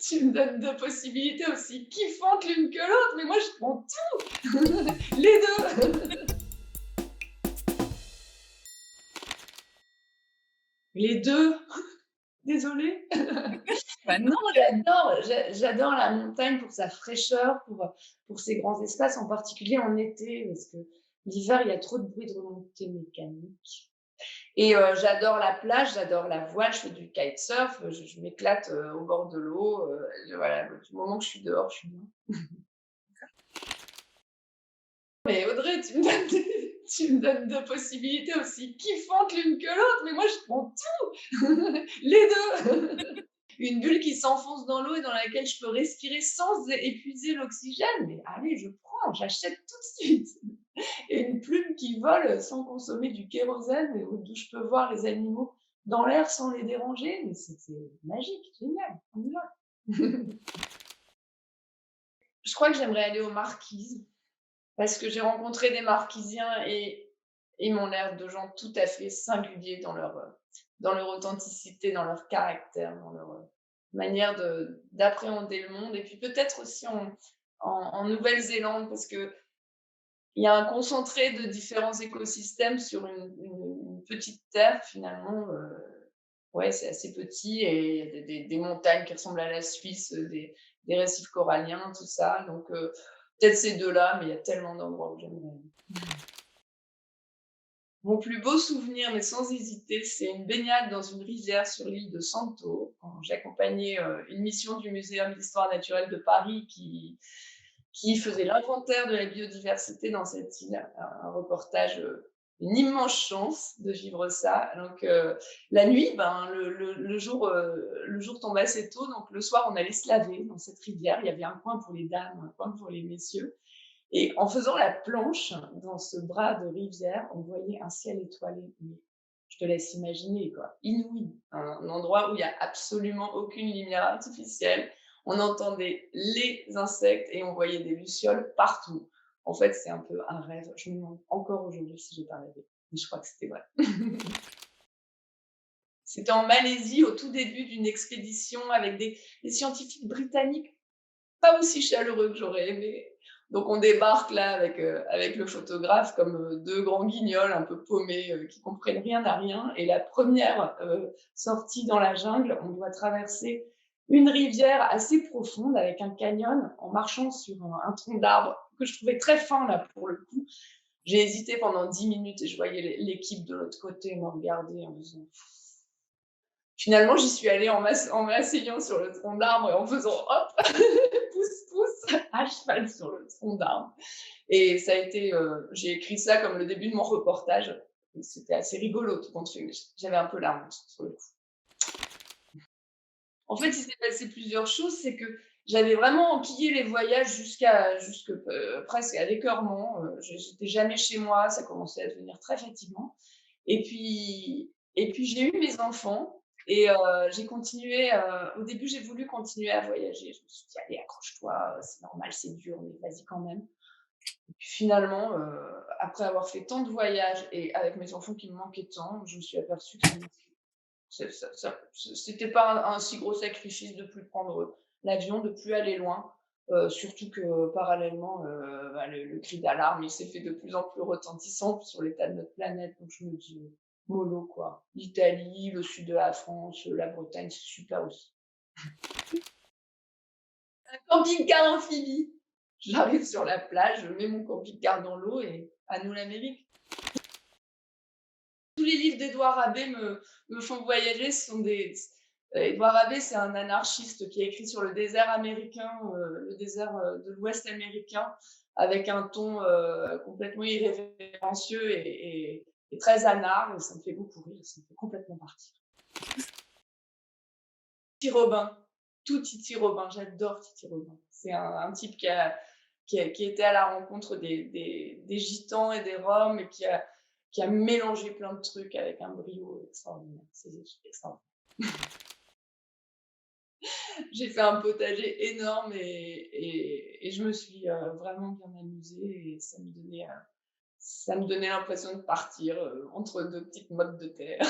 Tu me donnes 2 possibilités aussi kiffantes l'une que l'autre, mais moi je prends tout! Les 2. Les 2. Désolée. Bah, Non, non, j'adore la montagne pour sa fraîcheur, pour ses grands espaces, en particulier en été, parce que l'hiver, il y a trop de bruit de remontée mécanique. Et j'adore la plage, j'adore la voile, je fais du kitesurf, je m'éclate, au bord de l'eau, voilà, du moment que je suis dehors, je suis bien. Mais Audrey, tu me donnes 2 possibilités aussi kiffantes l'une que l'autre, mais moi je prends tout! Les 2. Une bulle qui s'enfonce dans l'eau et dans laquelle je peux respirer sans épuiser l'oxygène, mais allez, je prends, j'achète tout de suite. Et une plume qui vole sans consommer du kérosène et d'où je peux voir les animaux dans l'air sans les déranger, mais c'est magique, génial, on y va. Je crois que j'aimerais aller aux Marquises parce que j'ai rencontré des Marquisiens et ils m'ont l'air de gens tout à fait singuliers dans leur authenticité, dans leur caractère, dans leur manière d'appréhender le monde. Et puis peut-être aussi en Nouvelle-Zélande, parce qu'il y a un concentré de différents écosystèmes sur une petite terre finalement. Ouais, c'est assez petit et il y a des montagnes qui ressemblent à la Suisse, des récifs coralliens, tout ça. Donc peut-être ces deux-là, mais il y a tellement d'endroits où j'aimerais aller. Mon plus beau souvenir, mais sans hésiter, c'est une baignade dans une rivière sur l'île de Santo, quand j'accompagnais une mission du Muséum d'histoire naturelle de Paris qui faisait l'inventaire de la biodiversité dans cette île. Un reportage, une immense chance de vivre ça. Donc la nuit, ben, le jour tombait assez tôt, donc le soir on allait se laver dans cette rivière. Il y avait un coin pour les dames, un coin pour les messieurs. Et en faisant la planche dans ce bras de rivière, on voyait un ciel étoilé. Mais je te laisse imaginer, quoi. Inouï. Un endroit où il n'y a absolument aucune lumière artificielle. On entendait les insectes et on voyait des lucioles partout. En fait, c'est un peu un rêve. Je me demande encore aujourd'hui si j'ai pas rêvé. Mais je crois que c'était vrai. C'était en Malaisie, au tout début d'une expédition avec des scientifiques britanniques pas aussi chaleureux que j'aurais aimé. Donc on débarque là avec le photographe comme 2 grands guignols un peu paumés, qui comprennent rien à rien. Et la première sortie dans la jungle, on doit traverser une rivière assez profonde avec un canyon en marchant sur un tronc d'arbre que je trouvais très fin là pour le coup. J'ai hésité pendant 10 minutes et je voyais l'équipe de l'autre côté me regarder en disant finalement, j'y suis allée en m'asseyant sur le tronc d'arbre et en faisant hop, pouce, pouce, à cheval sur le tronc d'arbre. Et ça a été, j'ai écrit ça comme le début de mon reportage. C'était assez rigolo tout compte fait. J'avais un peu la honte sur le coup. En fait, il s'est passé plusieurs choses. C'est que j'avais vraiment enquillé les voyages jusque presque à l'écœurement. J'étais jamais chez moi. Ça commençait à devenir très fatigant. Et puis j'ai eu mes enfants et j'ai continué, au début, j'ai voulu continuer à voyager. Je me suis dit: «Allez, accroche-toi, c'est normal, c'est dur, mais vas-y quand même». Et puis finalement, après avoir fait tant de voyages et avec mes enfants qui me manquaient tant, je me suis aperçue que c'était pas un si gros sacrifice de plus prendre l'avion, de plus aller loin, surtout que parallèlement, bah, le cri d'alarme, il s'est fait de plus en plus retentissant sur l'état de notre planète. Donc je me dis: «Mollo quoi». L'Italie, le sud de la France, la Bretagne, c'est super aussi. Un camping-car amphibie. J'arrive sur la plage, je mets mon camping-car dans l'eau et à nous l'Amérique. Tous les livres d'Édouard Abbé me font voyager. Ce sont des Édouard Abbé, c'est un anarchiste qui a écrit sur le désert américain, le désert, de l'Ouest américain, avec un ton, complètement irrévérencieux et très anard et ça me fait beaucoup rire, ça me fait complètement partir. Titi Robin, tout Titi Robin, j'adore Titi Robin. C'est un type qui était à la rencontre des gitans et des roms et qui a mélangé plein de trucs avec un brio extraordinaire. C'est extraordinaire. J'ai fait un potager énorme et je me suis vraiment bien amusée et ça me donnait l'impression de partir entre deux petites mottes de terre.